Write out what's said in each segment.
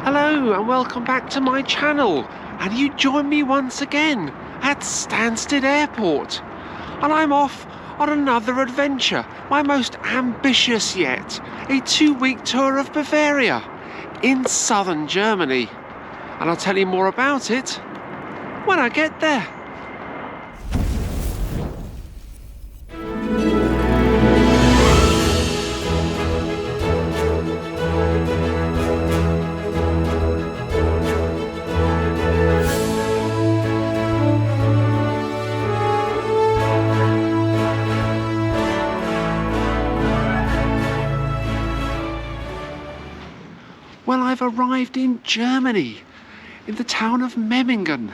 Hello and welcome back to my channel, and you join me once again at Stansted Airport, and I'm off on another adventure, my most ambitious yet, a 2-week tour of Bavaria in southern Germany, and I'll tell you more about it when I get there. Well, I've arrived in Germany, in the town of Memmingen,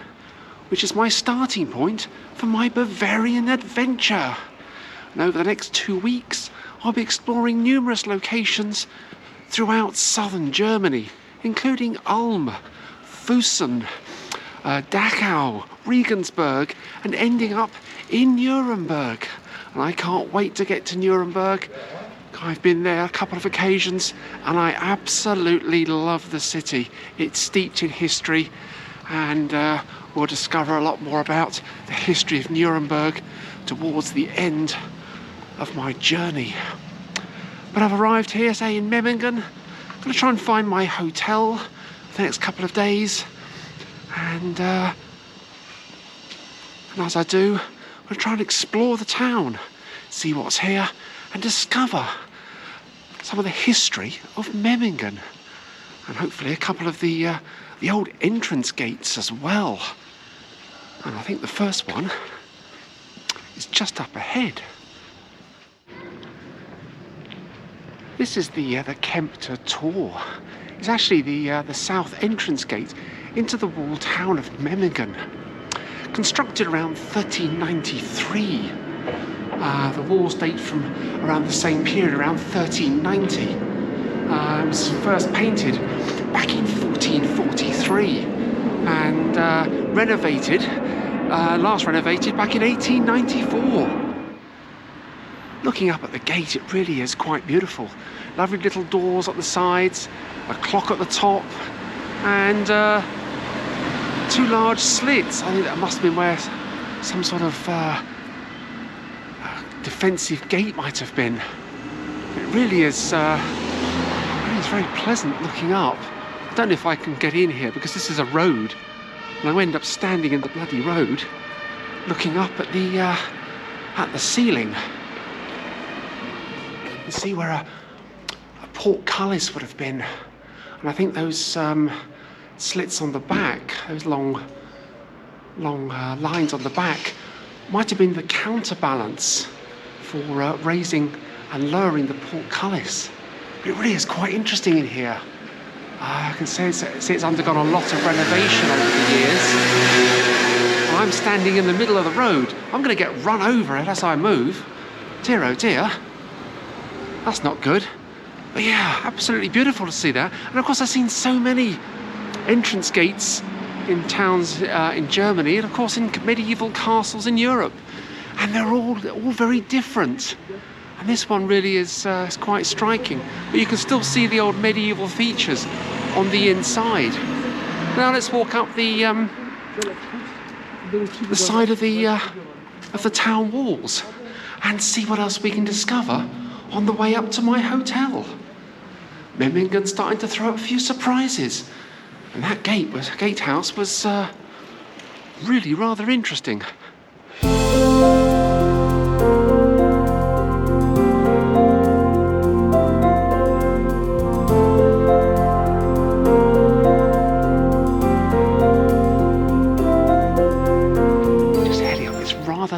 which is my starting point for my Bavarian adventure. And over the next 2 weeks, I'll be exploring numerous locations throughout southern Germany, including Ulm, Fussen, Dachau, Regensburg, and ending up in Nuremberg. And I can't wait to get to Nuremberg. I've been there a couple of occasions and I absolutely love the city. It's steeped in history, and we'll discover a lot more about the history of Nuremberg towards the end of my journey. But I've arrived here, say in Memmingen. I'm going to try and find my hotel for the next couple of days, and as I do, I'm going to try and explore the town, see what's here, and discover some of the history of Memmingen, and hopefully a couple of the old entrance gates as well. And I think the first one is just up ahead. This is the Kempter Tor. It's actually the south entrance gate into the walled town of Memmingen, constructed around 1393. The walls date from around the same period, around 1390. It was first painted back in 1443 and last renovated back in 1894. Looking up at the gate, it really is quite beautiful. Lovely little doors at the sides, a clock at the top, and 2 large slits. I think that must have been where some sort of defensive gate might have been. It really is very pleasant looking up. I don't know if I can get in here because this is a road, and I end up standing in the bloody road looking up at the ceiling. You can see where a portcullis would have been, and I think those slits on the back, those long lines on the back, might have been the counterbalance for raising and lowering the portcullis. It really is quite interesting in here. I can say it's undergone a lot of renovation over the years. And I'm standing in the middle of the road. I'm going to get run over as I move. Dear oh dear. That's not good. But yeah, absolutely beautiful to see that. And of course I've seen so many entrance gates in towns in Germany, and of course in medieval castles in Europe. And they're all very different. And this one really is quite striking. But you can still see the old medieval features on the inside. Now let's walk up the side of the town walls and see what else we can discover on the way up to my hotel. Memmingen's starting to throw up a few surprises. And that gatehouse was really rather interesting.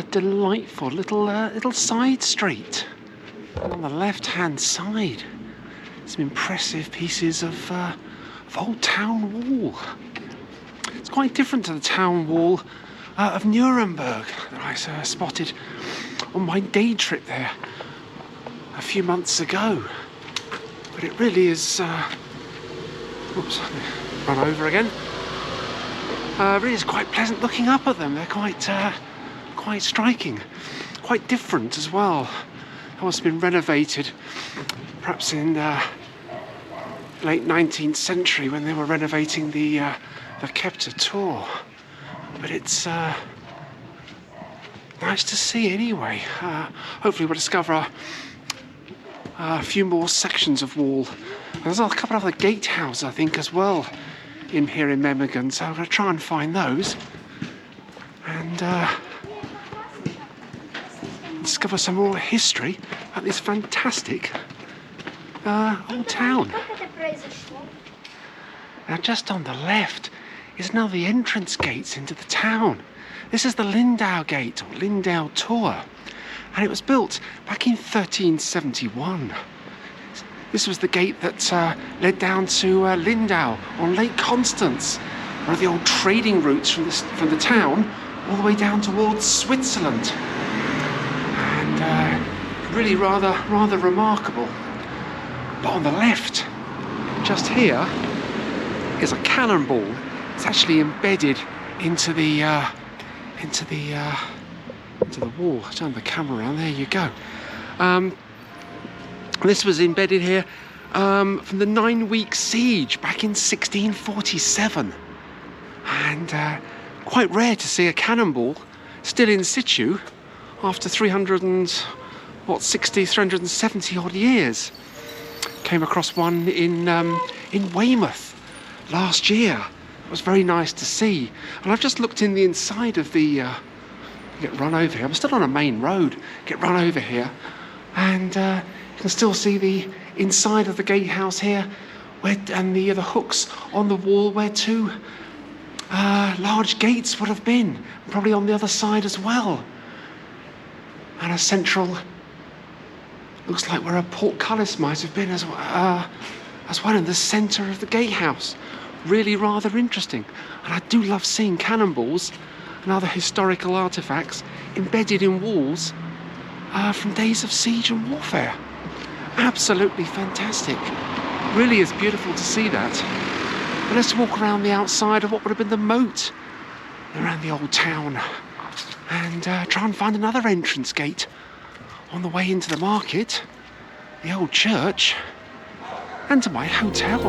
Delightful little side street. And on the left-hand side, some impressive pieces of old town wall. It's quite different to the town wall of Nuremberg that I spotted on my day trip there a few months ago. But it really is. Oops, run over again. Really is quite pleasant looking up at them. They're quite striking, quite different as well. It must have been renovated, perhaps in late 19th century when they were renovating the Kempter Tor. But it's nice to see anyway. Hopefully we'll discover a few more sections of wall. There's a couple of other gatehouses, I think, as well in here in Memmingen, so I'm going to try and find those and discover some more history about this fantastic old town. Now just on the left is now the entrance gates into the town. This is the Lindau gate, or Lindau Tor, and it was built back in 1371. This was the gate that led down to Lindau on Lake Constance, one of the old trading routes from the town all the way down towards Switzerland. And really rather remarkable. But on the left, just here, is a cannonball. It's actually embedded into the wall. Turn the camera around. There you go. This was embedded here from the 9-week siege back in 1647, and quite rare to see a cannonball still in situ after 370 odd years. Came across one in Weymouth last year. It was very nice to see, and I've just looked in the inside of the. Get run over here. I'm still on a main road. Get run over here, and you can still see the inside of the gatehouse here, and the hooks on the wall where two large gates would have been, probably on the other side as well. And a central, looks like where a portcullis might have been as well in the centre of the gatehouse. Really rather interesting. And I do love seeing cannonballs and other historical artefacts embedded in walls from days of siege and warfare. Absolutely fantastic. Really is beautiful to see that. But let's walk around the outside of what would have been the moat around the old town and try and find another entrance gate on the way into the market, the old church, and to my hotel.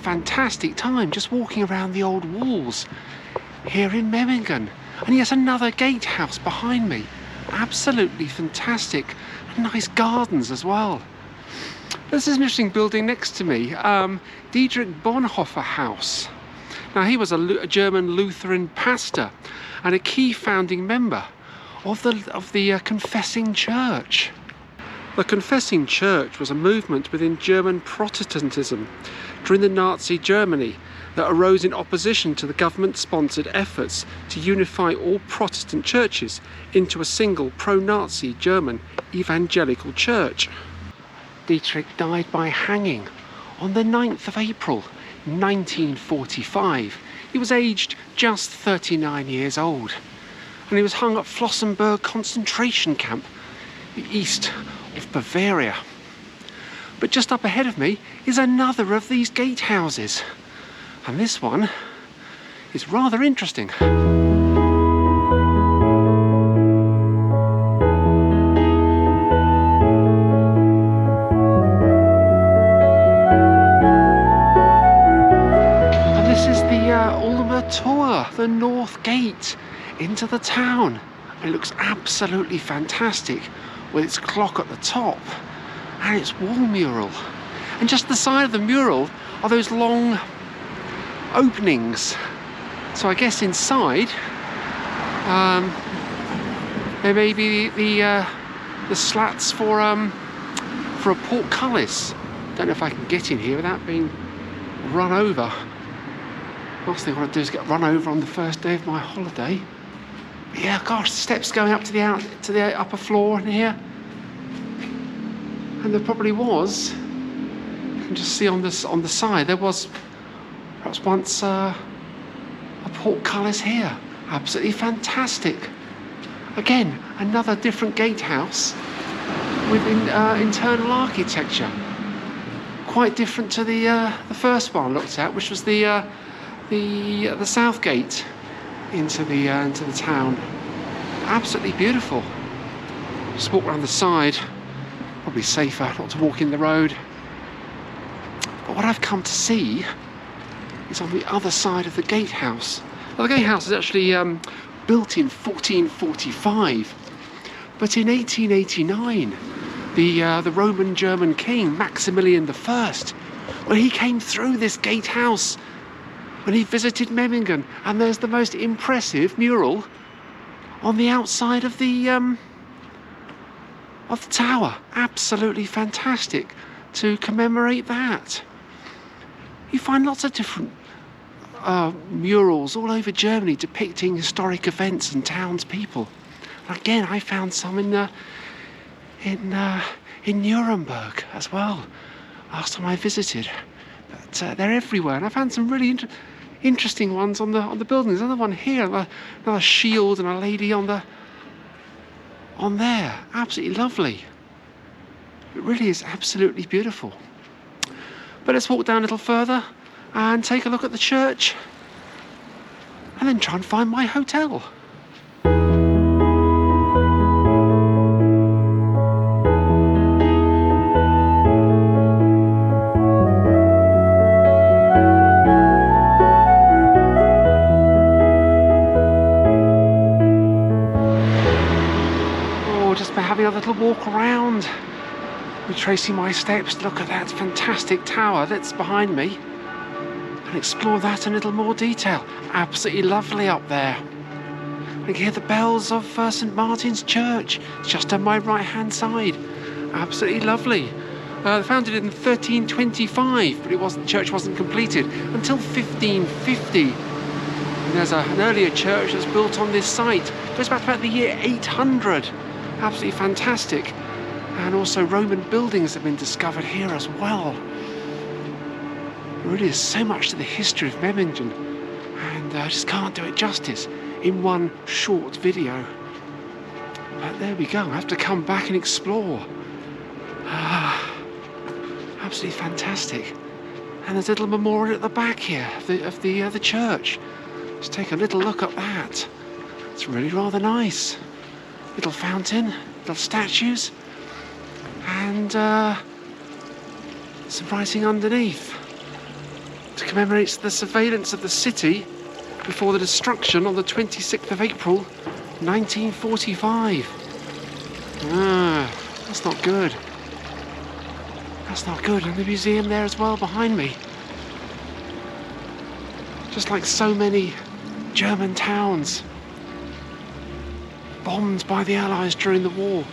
Fantastic time just walking around the old walls here in Memmingen. And yes, another gatehouse behind me. Absolutely fantastic. And nice gardens as well. This is an interesting building next to me. Dietrich Bonhoeffer House. Now he was a German Lutheran pastor and a key founding member of the Confessing Church. The Confessing Church was a movement within German Protestantism during the Nazi Germany that arose in opposition to the government-sponsored efforts to unify all Protestant churches into a single pro-Nazi German evangelical church. Dietrich died by hanging on the 9th of April 1945. He was aged just 39 years old, and he was hung at Flossenburg concentration camp east of Bavaria. But just up ahead of me is another of these gatehouses, and this one is rather interesting. And this is the Ulmer Tor, the north gate into the town. It looks absolutely fantastic with its clock at the top and its wall mural. And just the side of the mural are those long openings. So I guess inside there may be the slats for a portcullis. Don't know if I can get in here without being run over. Last thing I want to do is get run over on the first day of my holiday. But yeah, gosh, steps going up to the upper floor in here. And there probably was just see on the side there was perhaps once a portcullis here. Absolutely fantastic. Again, another different gatehouse with internal architecture. Quite different to the first one I looked at, which was the south gate into the town. Absolutely beautiful. Just walk around the side. Probably safer not to walk in the road. But what I've come to see is on the other side of the gatehouse. Well, the gatehouse is actually built in 1445, but in 1889, the Roman German king Maximilian I, well, he came through this gatehouse when he visited Memmingen, and there's the most impressive mural on the outside of the tower. Absolutely fantastic to commemorate that. You find lots of different murals all over Germany depicting historic events and townspeople. And again, I found some in Nuremberg as well last time I visited. But they're everywhere, and I found some really interesting ones on the buildings. Another one here, another shield and a lady on there. Absolutely lovely. It really is absolutely beautiful. But let's walk down a little further and take a look at the church, and then try and find my hotel. Oh, just by having a little walk around, retracing my steps. Look at that fantastic tower that's behind me, and explore that in a little more detail. Absolutely lovely up there. I can hear the bells of St. Martin's Church. It's just on my right hand side. Absolutely lovely. Founded in 1325, but the church wasn't completed until 1550. And there's an earlier church that's built on this site. It goes back to about the year 800. Absolutely fantastic. And also Roman buildings have been discovered here as well. There really is so much to the history of Memmingen, and I just can't do it justice in one short video. But there we go. I have to come back and explore. Absolutely fantastic. And there's a little memorial at the back here of the church. Let's take a little look at that. It's really rather nice. Little fountain, little statues, and some writing underneath to commemorate the surveillance of the city before the destruction on the 26th of April 1945. That's not good. That's not good. And the museum there as well behind me. Just like so many German towns bombed by the Allies during the war.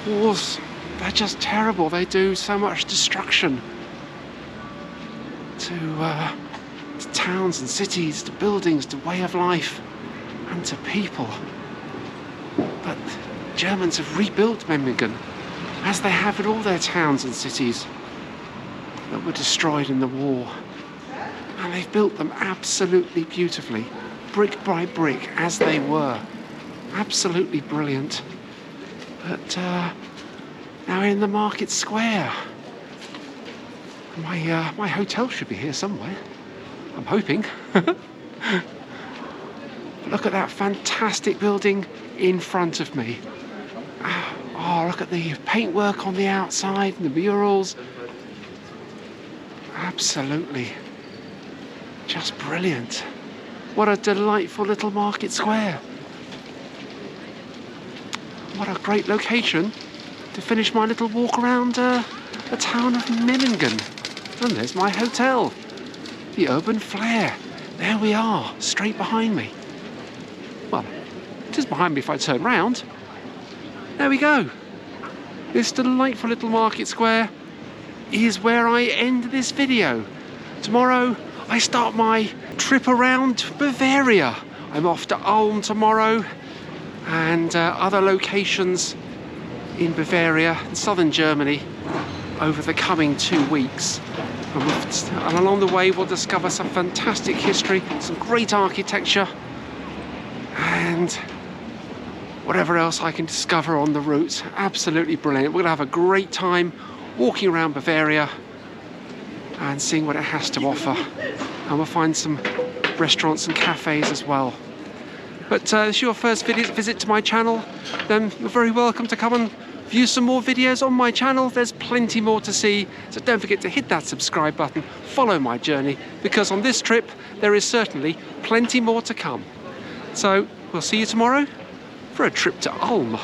Wars, they're just terrible. They do so much destruction to towns and cities, to buildings, to way of life, and to people. But Germans have rebuilt Memmingen, as they have in all their towns and cities that were destroyed in the war. And they've built them absolutely beautifully, brick by brick, as they were. Absolutely brilliant. But now in the market square. My hotel should be here somewhere, I'm hoping. But look at that fantastic building in front of me. Oh, look at the paintwork on the outside and the murals. Absolutely. Just brilliant. What a delightful little market square. What a great location to finish my little walk around the town of Memmingen. And there's my hotel. The Urban Flair. There we are, straight behind me. Well, it is behind me if I turn round. There we go. This delightful little market square is where I end this video. Tomorrow, I start my trip around Bavaria. I'm off to Ulm tomorrow, and other locations in Bavaria, in southern Germany. over the coming 2 weeks. And along the way we'll discover some fantastic history, some great architecture, and whatever else I can discover on the route. Absolutely brilliant. We're going to have a great time walking around Bavaria and seeing what it has to offer. And we'll find some restaurants and cafes as well. But if it's your first visit to my channel, then you're very welcome to come and view some more videos on my channel. There's plenty more to see, so don't forget to hit that subscribe button, follow my journey, because on this trip there is certainly plenty more to come. So we'll see you tomorrow for a trip to Ulm.